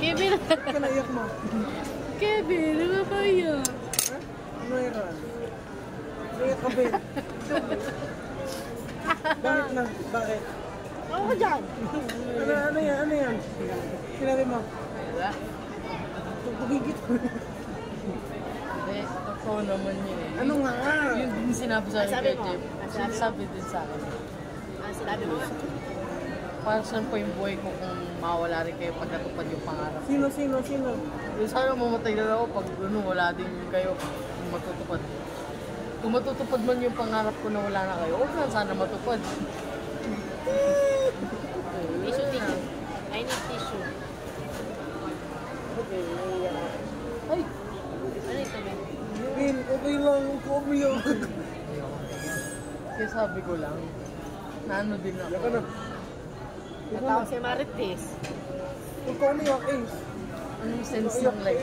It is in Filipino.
Kevin! Ba't ka naiyak mo? Kevin, nakakaya. Ha? Ano yan? Naiyak ka ba? Bakit na? Bakit? Ako ka dyan! Ano yan? Ano yan? Sinabi mo? Wala. Pagpagigit mo. Hindi, totoo naman yun eh. Ano nga? Yun din sinabi sa akin kay Jeff. Sinasabi din sa akin. Sinabi mo? Para saan po yung buhay ko kung mawala rin kayo pag natupad yung pangarap? Sino? Yung sana mamatay na ako pag wala din kayo kung matutupad. Kung matutupad man yung pangarap ko na wala na kayo, huwag na sana matupad. Tissue. I need tissue. Okay, Ay! Ano ito, Ben? Bin, okay lang. Umiyak. Kaya sabi ko lang, na ano din ako. Iyak ka na. Natawag si Marites. Huwag ka umiyak eh. Anong sense ng life?